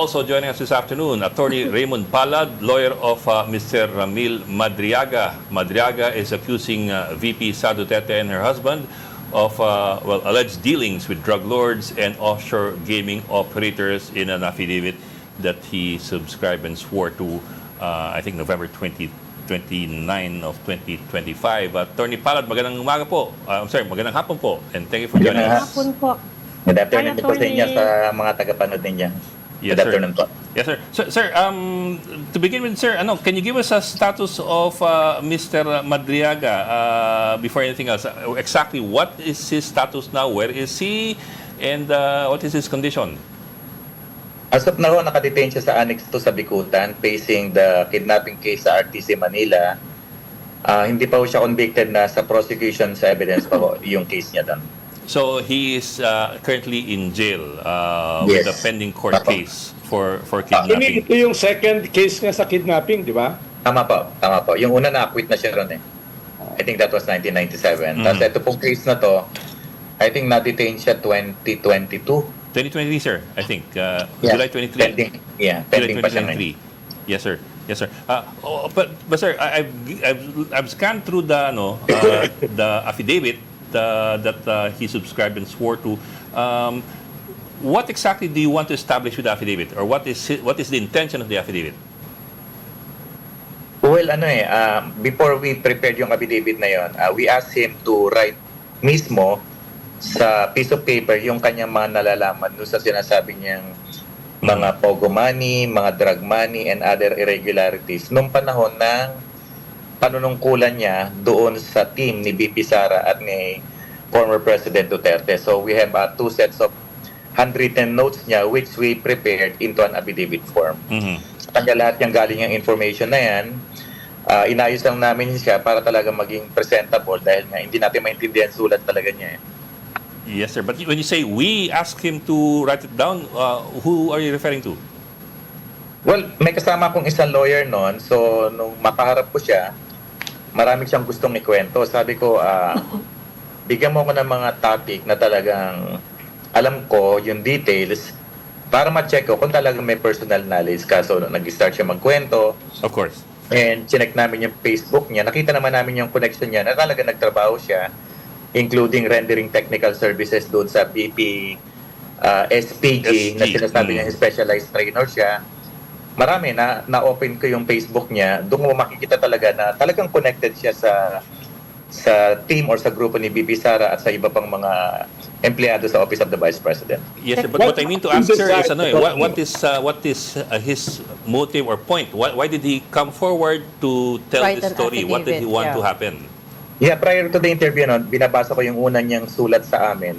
Also joining us this afternoon, Attorney Raymond Palad, lawyer of Mr. Ramil Madriaga. Madriaga is accusing VP Sara Duterte and her husband of alleged dealings with drug lords and offshore gaming operators in an affidavit that he subscribed and swore to, I think, November 29 of 2025. Attorney Palad, magandang umaga po. Magandang hapon po. And thank you for joining us. Hapon po. Good afternoon Hi, po sa inyo Attorney. sa mga tagapanood ninyo. Yes, Good sir. afternoon po. Yes, sir. Sir, to begin with, sir, can you give us a status of Mr. Madriaga before anything else? Exactly what is his status now? Where is he? And what is his condition? As of now, nakadetain siya sa Annex 2 sa Bikutan facing the kidnapping case sa RTC Manila. Hindi pa po siya convicted na sa prosecution sa evidence pa po yung case niya doon. So he is currently in jail with a Yes. pending court Apo. case for Actually, kidnapping. ito yung second case nga sa kidnapping, di ba? Tama po, tama po. Yung una na-acquit na siya ron eh. I think that was 1997. Tapos ito pong case na to, I think na-detain siya 2022. 2023, sir, I think. Yeah. July 23. Pending pa siya July ngayon. 2023. Yes, sir. Yes, sir. But sir, I've scanned through the the affidavit that he subscribed and swore to. What exactly do you want to establish with the affidavit, or what is the intention of the affidavit? Well, before we prepared yung affidavit na yon, we asked him to write mismo sa piece of paper yung kanyang mga nalalaman doon sa sinasabi niyang mga pogo money, mga drug money, and other irregularities nung panahon ng panunungkulan niya doon sa team ni VP Sara at ni former President Duterte. So we have two sets of handwritten notes niya which we prepared into an affidavit form. Sa kanya lahat yung galing yung information na yan, inayos lang namin siya para talaga maging presentable dahil nga hindi natin maintindihan sulat talaga niya. Yes, sir. But when you say we ask him to write it down, who are you referring to? Well, may kasama akong isang lawyer noon. So, nung makaharap ko siya, marami siyang gustong ikwento. Sabi ko, bigyan mo ko ng mga topic na talagang alam ko yung details para ma-check ko kung talagang may personal knowledge ka. So, nag-start siya magkwento. Of course. And chinek namin yung Facebook niya. Nakita naman namin yung connection niya na talaga nagtrabaho siya, including rendering technical services doon sa BP SPG na sinasabi niya specialized trainer siya. Marami na-open ko yung Facebook niya. Doon mo makikita talaga na talagang connected siya sa team or sa grupo ni BP Sara at sa iba pang mga empleyado sa Office of the Vice President. Yes, sir. But what I mean to ask, sir, is what is his motive or point? Why did he come forward to tell Write this an story? What did he affidavit, want yeah. to happen? Yeah, prior to the interview noon, binabasa ko yung una niyang sulat sa amin.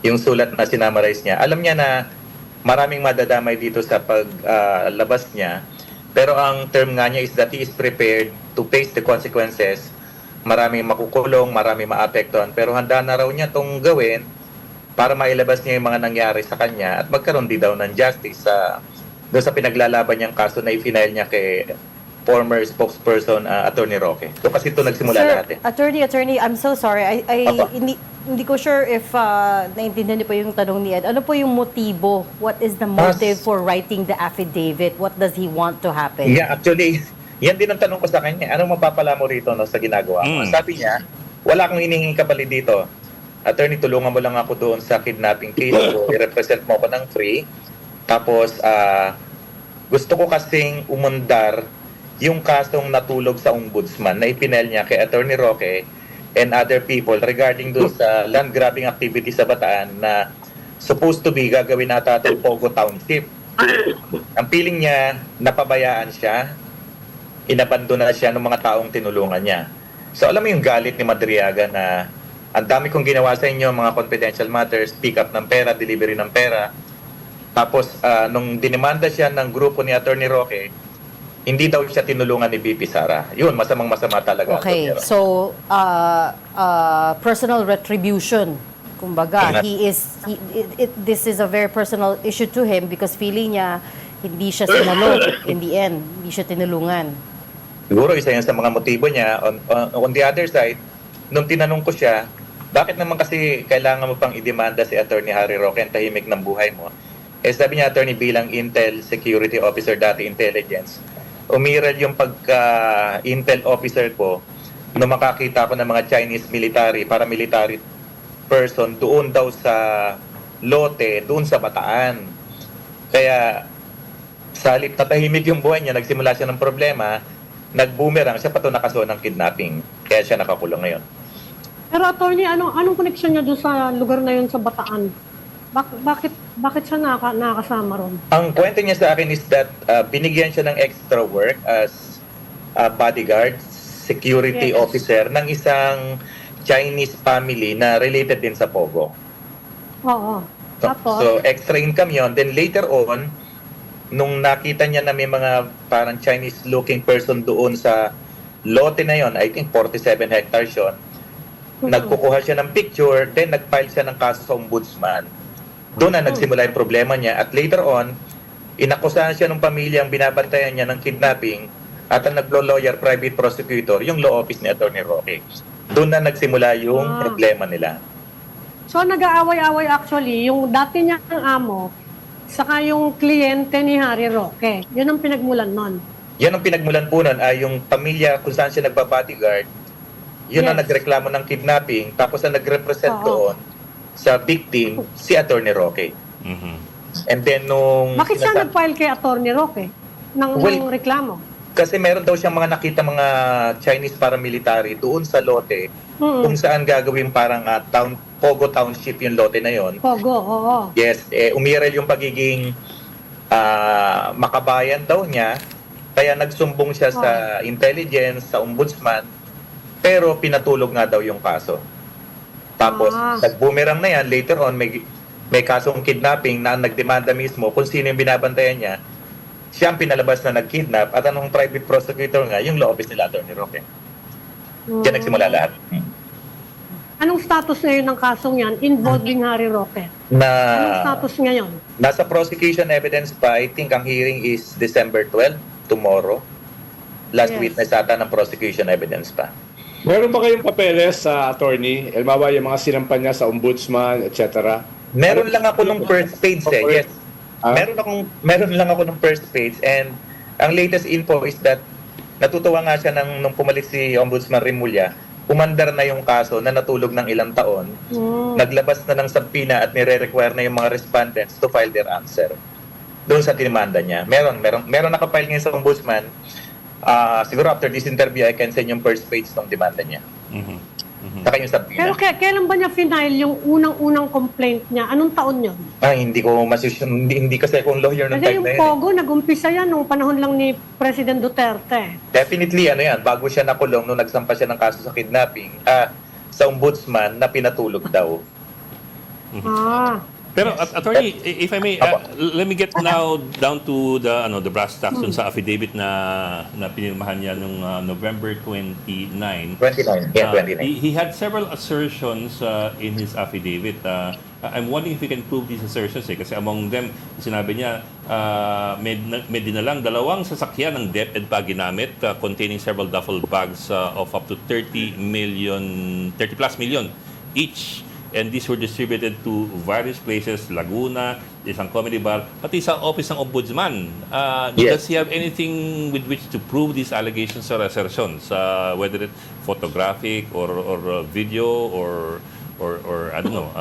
Yung sulat na sinamarize niya. Alam niya na maraming madadamay dito sa paglabas niya. Pero ang term nga niya is that he is prepared to face the consequences. Maraming makukulong, maraming maapektuhan. Pero handa na raw niya itong gawin para mailabas niya yung mga nangyari sa kanya at magkaroon din daw ng justice doon sa pinaglalaban niyang kaso na i-final niya kay former spokesperson Attorney Roque. So kasi ito nagsimula Sir, lahat eh. Attorney, I'm so sorry. Apa. Hindi ko sure if naintindihan niyo po yung tanong ni Ed. Ano po yung motibo? What is the motive for writing the affidavit? What does he want to happen? Yeah, actually, yan din ang tanong ko sa kanya. Anong mapapala mo rito sa ginagawa mo? Sabi niya, wala akong hinihinging kapalit dito. Attorney, tulungan mo lang ako doon sa kidnapping case ko. I-represent mo ako ng free. Tapos, gusto ko kasing umandar yung kasong natulog sa ombudsman na ipinel niya kay Attorney Roque and other people regarding doon sa land grabbing activity sa Bataan na supposed to be gagawin nata itong Pogo Township. Ang feeling niya, napabayaan siya, inabandona siya ng mga taong tinulungan niya. So alam mo yung galit ni Madriaga na ang dami kong ginawa sa inyo, mga confidential matters, pick up ng pera, delivery ng pera. Tapos nung dinimanda siya ng grupo ni Attorney Roque, hindi daw siya tinulungan ni VP Sara. Yun, masamang-masama talaga. Okay, so personal retribution. Kumbaga, this is a very personal issue to him because feeling niya hindi siya sinalo in the end, hindi siya tinulungan. Siguro isa yan sa mga motibo niya. On the other side, nung tinanong ko siya, bakit naman kasi kailangan mo pang idemanda si Attorney Harry Roque ang tahimik ng buhay mo? sabi niya, attorney, bilang Intel Security Officer dati, Intelligence, umiral yung pagka-Intel Officer ko nung makakita ko ng mga Chinese military, paramilitary person doon daw sa lote, doon sa Bataan. Kaya sa halip na tahimik yung buhay niya, nagsimula siya ng problema, nag-boomerang siya, pato nakaso ng kidnapping. Kaya siya nakakulong ngayon. Pero attorney, anong connection niya doon sa lugar na yun sa Bataan? Bakit siya nakakasama ron? Ang kwento niya sa akin is that binigyan siya ng extra work as bodyguard, security Yes. officer ng isang Chinese family na related din sa Pogo. Oo. Tapos, So extra income yon. Then later on, nung nakita niya na may mga parang Chinese-looking person doon sa lote na yon, I think 47 hectares yun, nagkukuha siya ng picture, then nag-file siya ng kaso sa ombudsman. Doon na nagsimula yung problema niya. At later on, inakusahan siya ng pamilyang binabantayan niya ng kidnapping at ang naglo-lawyer, private prosecutor, yung law office ni Atty. Roque. Doon na nagsimula yung problema nila. so nag-aaway-away actually, yung dati niyang amo, saka yung kliyente ni Harry Roque. Yun ang pinagmulan nun. Yan ang pinagmulan po nun ay yung pamilya kung saan siya nagbabodyguard, yun ang Yes. nagreklamo ng kidnapping, tapos ang nagrepresent Oo. doon sa victim, si Atty. Roque. Mhm. And then nung... Bakit siya sinasa- nag-file kay Atty. Roque ng Well, reklamo? Kasi meron daw siyang mga nakita mga Chinese paramilitary doon sa lote kung Mm. saan gagawin parang Pogo Township yung lote na yon. Pogo, oo. Yes, umiral yung pagiging makabayan daw niya. Kaya nagsumbong siya sa intelligence, sa ombudsman, pero pinatulog nga daw yung kaso. Tapos, nag-boomerang na yan. Later on, may kasong kidnapping na nagdemanda mismo kung sino yung binabantayan niya. Siya ang pinalabas na nag-kidnap at anong private prosecutor nga, yung law office nila, Atty. Roque. Diyan nagsimula lahat. Anong status ngayon ng kasong yan involving Harry Roque? Na Anong status ngayon? nasa prosecution evidence pa, I think ang hearing is December 12, tomorrow. Last Yes. witness ata ng prosecution evidence pa. Meron ba kayong papeles sa attorney? Elmawa yung mga sinampan niya sa ombudsman, etc. Meron lang ako nung first page yes. Meron lang ako nung first page and ang latest info is that natutuwa nga siya nung pumalit si Ombudsman Rimulya, umandar na yung kaso na natulog ng ilang taon, naglabas na ng subpoena at nire-require na yung mga respondents to file their answer doon sa tinimanda niya. Meron nakapile ngayon sa Ombudsman. Siguro after this interview, I can send yung first page ng demanda niya. Mhm. Saka yung subpoena. Pero kailan ba niya final yung unang complaint niya? Anong taon yun? Hindi ko hindi kasi akong lawyer nung Kasi time yung na yun. Pogo, nag-umpisa yan nung panahon lang ni President Duterte. Definitely, bago siya nakulong nung nagsampa siya ng kaso sa kidnapping, sa ombudsman na pinatulog daw. Pero attorney, if I may, Apo. let me get now down to the brass tacks dun sa affidavit na pinirmahan niya nung November 29. 29. Yeah, 29. He had several assertions in his affidavit. I'm wondering if we can prove these assertions kasi among them, sinabi niya may dinalang 2 sasakyan ng DepEd pa ginamit containing several duffel bags of up to 30 plus million each. And these were distributed to various places, Laguna, isang comedy bar, pati sa office ng ombudsman. Yes. Does he have anything with which to prove these allegations or assertions? Whether it's photographic or video or I don't know,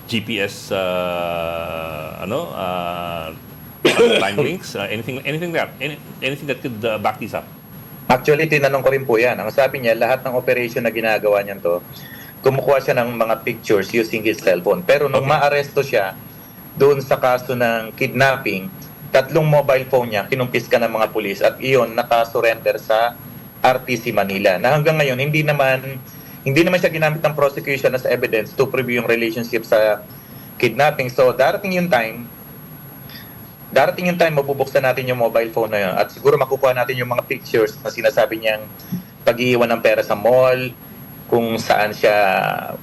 GPS time links, anything that could back this up? Actually, tinanong ko rin po yan. Ang sabi niya, lahat ng operation na ginagawa niyan to, kumukuha siya ng mga pictures using his cellphone. Pero nung maaresto siya doon sa kaso ng kidnapping, 3 mobile phone niya kinumpis ka ng mga pulis at iyon nakasurrender sa RTC Manila. Na hanggang ngayon, hindi naman siya ginamit ng prosecution as evidence to prove yung relationship sa kidnapping. So, darating yung time, mabubuksan natin yung mobile phone na yun at siguro makukuha natin yung mga pictures na sinasabi niyang pag-iiwan ng pera sa mall, kung saan siya,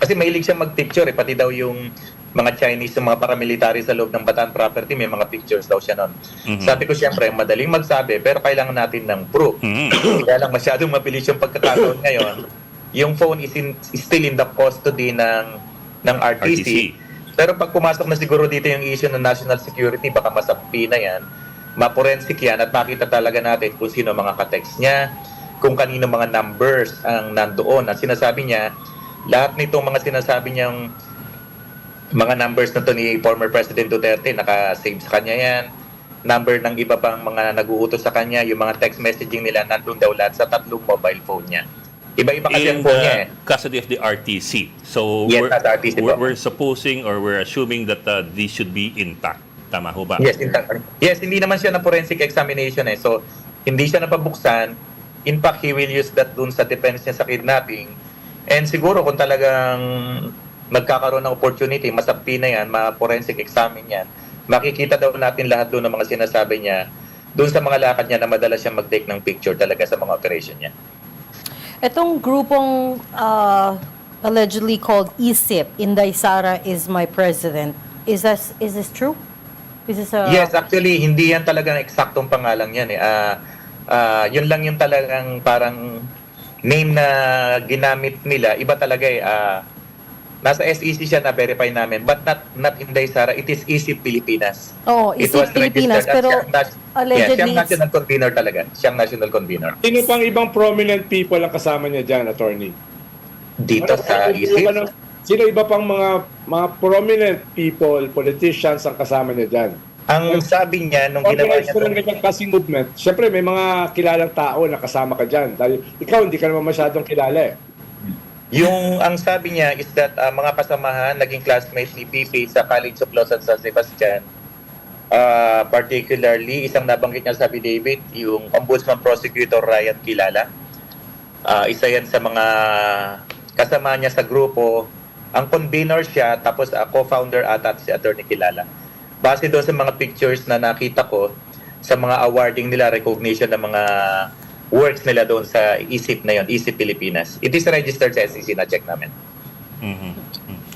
kasi mahilig siya mag-picture pati daw yung mga Chinese, yung mga paramilitary sa loob ng Bataan property, may mga pictures daw siya nun. Sabi ko siyempre, madaling magsabi, pero kailangan natin ng proof. Kaya lang masyadong mabilis yung pagkakataon ngayon. Yung phone is still in the custody ng RTC. Pero pag pumasok na siguro dito yung issue ng national security, baka masampi na yan, maporensik yan at makita talaga natin kung sino mga katext niya, kung kanino mga numbers ang nandoon. At sinasabi niya, lahat nitong mga sinasabi niyang mga numbers na to ni former President Duterte, naka-save sa kanya yan. Number ng iba pang mga nag-uutos sa kanya, yung mga text messaging nila, nandun daw lahat sa 3 mobile phone niya. Iba-iba kasi ang In phone niya custody of the RTC. So Yes, at RTC po. we're supposing or we're assuming that these should be intact. Tama ho ba? Yes, hindi naman siya na forensic examination So, hindi siya napabuksan. In fact, he will use that dun sa defense niya sa kidnapping. And siguro kung talagang magkakaroon ng opportunity, masampi na yan, ma-forensic examine yan, makikita daw natin lahat doon ng mga sinasabi niya, doon sa mga lakad niya na madalas siya mag-take ng picture talaga sa mga operation niya. Itong grupong allegedly called ISIP, Inday Sara is my president. Is this true? Is this Yes, actually, hindi yan talagang eksaktong pangalan yan yun lang yung talagang parang name na ginamit nila. Iba talaga nasa SEC siya na verify namin, but not Inday Sara, it is ISIP Pilipinas. Oh, It ISIP was Pilipinas, registered pero allegedly siyang national convener talaga. Siyang national convener. Sino pang ibang prominent people ang kasama niya dyan, attorney? Dito sa ISIP. Sino iba pang mga prominent people, politicians ang kasama niya dyan? Ang sabi niya, nung ginawa niya Organized ng ganyang kasing movement, siyempre may mga kilalang tao na kasama ka dyan. Dahil ikaw, hindi ka naman masyadong kilala ang sabi niya is that mga kasamahan, naging classmates ni PP sa College of Law San Sebastian, particularly, isang nabanggit niya sa affidavit, yung Ombudsman Prosecutor Ryan Kilala. Isa yan sa mga kasama niya sa grupo. Ang convener siya, tapos co-founder ata si Attorney Kilala. Base doon sa mga pictures na nakita ko, sa mga awarding nila, recognition ng mga works nila doon sa ISIP na yon, ISIP Pilipinas. It is registered sa SEC, na-check namin.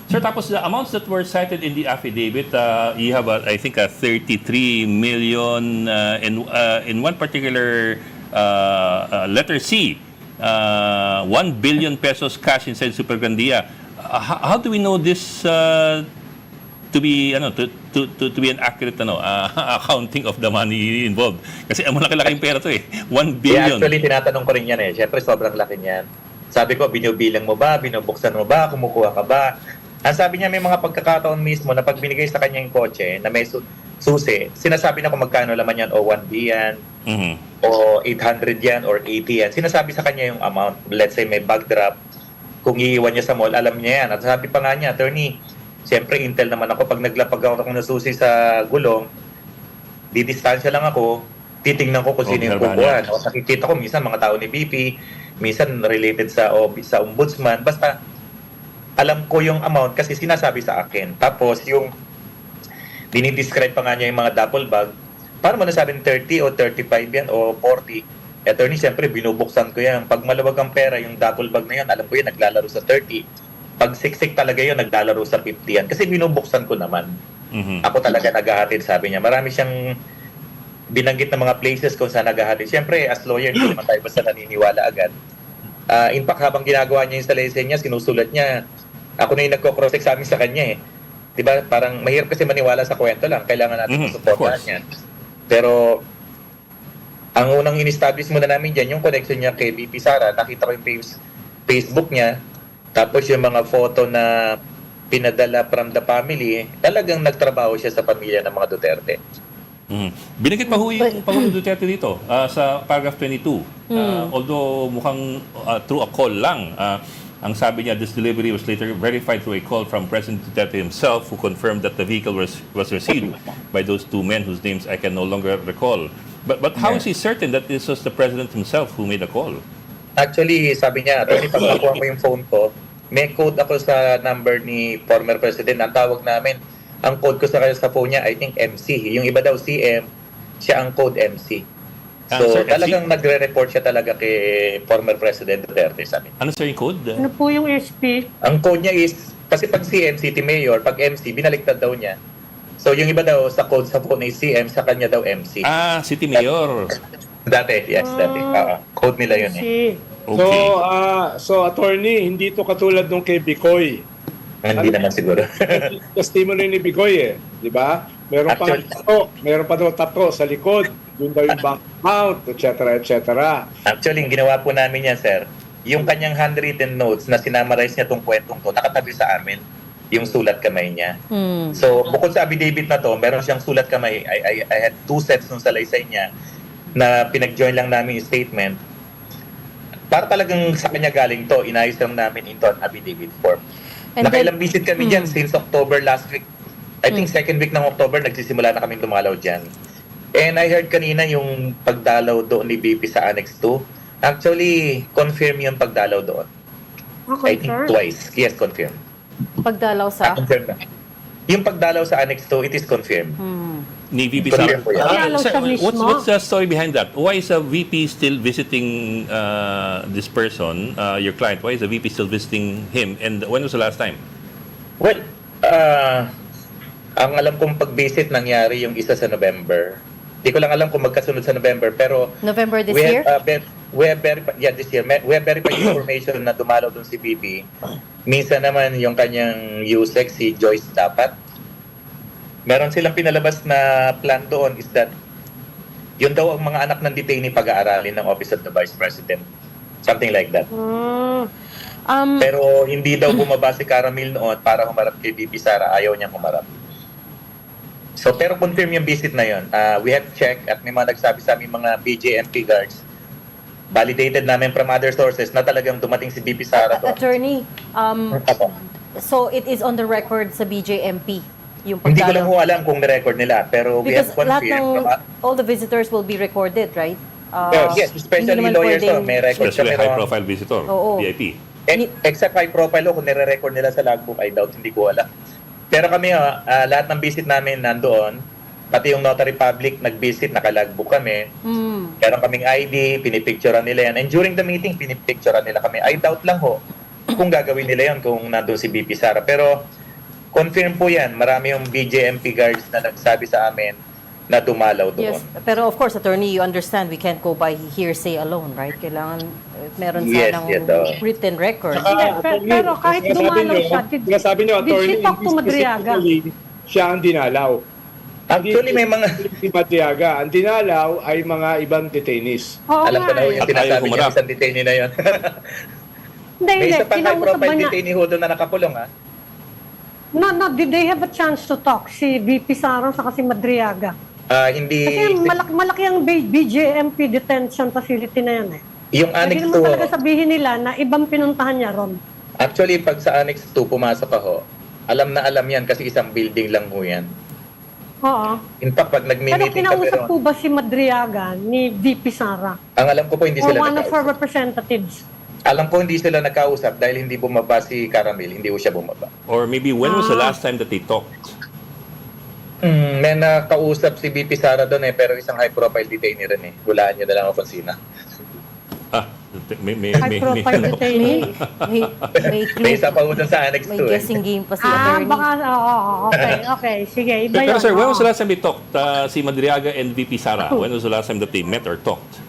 Sir, tapos the amounts that were cited in the affidavit, you have, I think, 33 million in one particular letter C, 1 billion pesos cash inside Supergrandia. How do we know this to be to be an accurate accounting of the money involved? Kasi malaki-laking pera to 1 billion. Actually, tinatanong ko rin yan Siyempre, sobrang laki niyan. Sabi ko, binubilang mo ba? Binubuksan mo ba? Kumukuha ka ba? Ang sabi niya, may mga pagkakataon mismo na pag binigay sa kanya yung kotse na may susi, sinasabi na kung magkano laman yan, o 1B yan, o 800 yan, or 80 yan. Sinasabi sa kanya yung amount. Let's say may bag drop. Kung iiwan niya sa mall, alam niya yan. At sabi pa nga niya, attorney, siyempre, intel naman ako. Pag naglapag ako ng susi sa gulong, didistansya lang ako, titingnan ko kung sino yung kukuha. O nakikita ko, minsan mga tao ni BP, minsan related sa ombudsman. Basta, alam ko yung amount kasi sinasabi sa akin. Tapos, yung dinidescribe pa nga niya yung mga duffel bag, paano mo nasabing 30 o 35 yan o 40? Attorney, siyempre, binubuksan ko yan. Pag maluwag ang pera, yung duffel bag na yan, alam ko yan, naglalaro sa 30. Pag siksik talaga yun, naglalaro sa 50 yan. Kasi binubuksan ko naman. Ako talaga naghahatid, sabi niya. Marami siyang binanggit na mga places kung saan naghahatid. Siyempre, as lawyer, hindi naman tayo basta naniniwala agad. In fact, habang ginagawa niya yung installation niya, sinusulat niya. Ako na yung nagko-cross-examine sa kanya Diba? Parang mahirap kasi maniwala sa kwento lang. Kailangan natin suportahan yan. Pero, ang unang in-establish muna namin dyan, yung connection niya kay VP Sara, nakita ko yung Facebook niya, tapos yung mga photo na pinadala from the family, talagang nagtrabaho siya sa pamilya ng mga Duterte. Binanggit pa ho yung Pangulong Duterte dito sa paragraph 22. Although mukhang through a call lang, ang sabi niya, this delivery was later verified through a call from President Duterte himself who confirmed that the vehicle was received by those two men whose names I can no longer recall. But how is he certain that this was the President himself who made the call? Actually, sabi niya, Tony, pag nakuha mo yung phone ko, may code ako sa number ni former President. Ang tawag namin, ang code ko sa phone niya, I think MC. Yung iba daw CM, siya ang code MC. So, Sir, talagang nagre-report siya talaga kay former President Duterte, sabi. Ano sir yung code? Ano po yung SP? Ang code niya is, kasi pag CM, City Mayor, pag MC, binaliktad daw niya. So, yung iba daw sa code sa phone ay CM, sa kanya daw MC. City Mayor. Dati, yes, dati. Code nila yun Si Okay. So, attorney, hindi to katulad nung kay Bicoy Hindi naman siguro. Testimony ni Bigoy di ba? Meron pa meron pa daw tato sa likod. Doon daw yung bank account, etc. Actually, yung ginawa po namin yan, sir, yung kanyang handwritten notes na sinamarize niya tong kwentong to, nakatabi sa amin yung sulat kamay niya. So, bukod sa affidavit na to, meron siyang sulat kamay. I had 2 sets nung salaysay niya na pinag-join lang namin yung statement. Para talagang sa kanya galing to, inayos lang namin into an affidavit form. And Nakailang visit kami dyan since October last week. I think second week ng October, nagsisimula na kami dumalaw dyan. And I heard kanina yung pagdalaw doon ni BP sa Annex 2. Actually, confirm yung pagdalaw doon. I think twice. Yes, confirm. Pagdalaw sa... Confirm na. Yung pagdalaw sa Annex 2, it is confirmed. Ni VP Sara. Confirm po yan. Kaya Sir, siya mismo. what's the story behind that? Why is a VP still visiting this person, your client? Why is the VP still visiting him? And when was the last time? Well, ang alam kong pag-visit nangyari yung isa sa November. Di ko lang alam kung magkasunod sa November, pero November this we year? have, we have verified, this year. We have verified information na dumalaw dun si BP. Minsan naman yung kanyang USEC, si Joyce dapat. Meron silang pinalabas na plan doon is that yun daw ang mga anak ng detainee pag-aaralin ng Office of the Vice President. Something like that. Pero hindi daw bumaba si Caramil noon para humarap kay BP Sara. Ayaw niyang humarap. So, pero confirm yung visit na yun. We have checked at may mga nagsabi sa aming mga BJMP guards. Validated namin from other sources na talagang dumating si BP Sara doon. Attorney, Apo. so it is on the record sa BJMP yung Hindi ko lang pagdalaw? ho alam kung na-record nila, pero we have Because lahat confirmed. ng, all the visitors will be recorded, right? Yes, especially hindi naman lawyers, pwedeng- may record Especially siya. Pero, high-profile visitor, Oo. VIP. except high profile kung nire-record nila sa logbook, I doubt, hindi ko alam. Pero kami, lahat ng visit namin nandoon, pati yung notary public nag-visit, naka-logbook kami. Meron kaming ID, pinipicturean nila yan. And during the meeting, pinipicturean nila kami. I doubt lang ho kung gagawin nila yan kung nandun si BP Sara. Pero confirm po yan. Marami yung BJMP guards na nagsabi sa amin na dumalaw doon. Yes, pero of course, attorney, you understand we can't go by hearsay alone, right? Kailangan meron Yes, sanang yes, written record. Pero kahit dumalaw siya, Sinasabi niyo, did attorney, she talk to Madriaga? specifically, siya ang dinalaw. Actually, may mga... Si Madriaga, ang dinalaw ay mga ibang detainees. Oo Alam ko nga na ho eh. yung At sinasabi ayaw niya humarap. isang detainee na yun. Hindi, May isa pang kinausap ba high-profile niya? detainee ho doon na nakakulong, ha? No, did they have a chance to talk? Si VP Sara sa si Madriaga. Hindi... Kasi malaki ang BJMP detention facility na yan eh. Yung Pwede Annex naman 2, talaga sabihin nila na ibang pinuntahan niya ron. actually, pag sa Annex 2 pumasok ka ho, alam na alam yan kasi isang building lang ho yan. Oo. In fact, pag Pero nagmi-meeting kami kinausap ron, po ba si Madriaga ni VP Sara? ang alam ko po hindi Or sila one of her nagkausap. representatives? Alam ko hindi sila nagkausap dahil hindi bumaba si Caramil, hindi ho siya bumaba. Or maybe when was the last time that they talked? May nakausap si BP Sara doon pero isang high-profile detainee rin eh. Hulaan niyo na lang ako kung sino. High profile detainee? May clue, May isa pa ho doon sa Annex 2 may eh. guessing game pa si Ah, attorney. baka, okay. Sige, iba Pero yun. sir, when was oo. the last time they talked? Si Madriaga and VP Sara, when was the last time that they met or talked?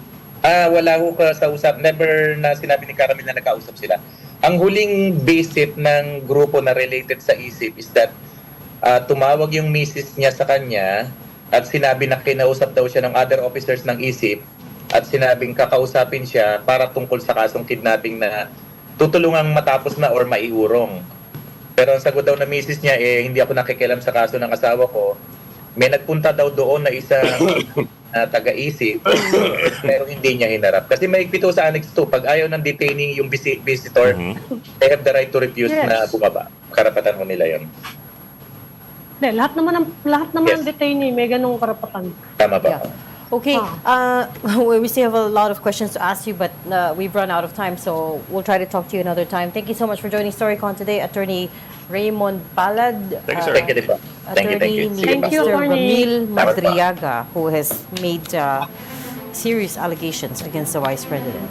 Wala ho ka sa usap. Never na sinabi ni Caramil na nakausap sila. Ang huling visit ng grupo na related sa ISIP is that tumawag yung misis niya sa kanya at sinabi na kinausap daw siya ng other officers ng ISIP at sinabing kakausapin siya para tungkol sa kasong kidnapping na tutulungang matapos na or maiurong. Pero ang sagot daw ng misis niya, hindi ako nakikialam sa kaso ng asawa ko. May nagpunta daw doon na isang taga-isip pero hindi niya hinarap. Kasi may ipito sa Annex 2, pag ayaw ng detainee yung visitor, they have the right to refuse Yes. na bumaba. Karapatan ko nila yon. Hindi, lahat naman Yes. ng detainee may ganung karapatan. Tama ba? Yeah. Okay, we still have a lot of questions to ask you, but we've run out of time, so we'll try to talk to you another time. Thank you so much for joining StoryCon today, Attorney Raymond Palad. Thank you, sir. Thank you, din po. Thank you. Attorney Sige Thank pa. you, Mr. Attorney. Ramil Salamat po. Madriaga, who has made serious allegations against the Vice President.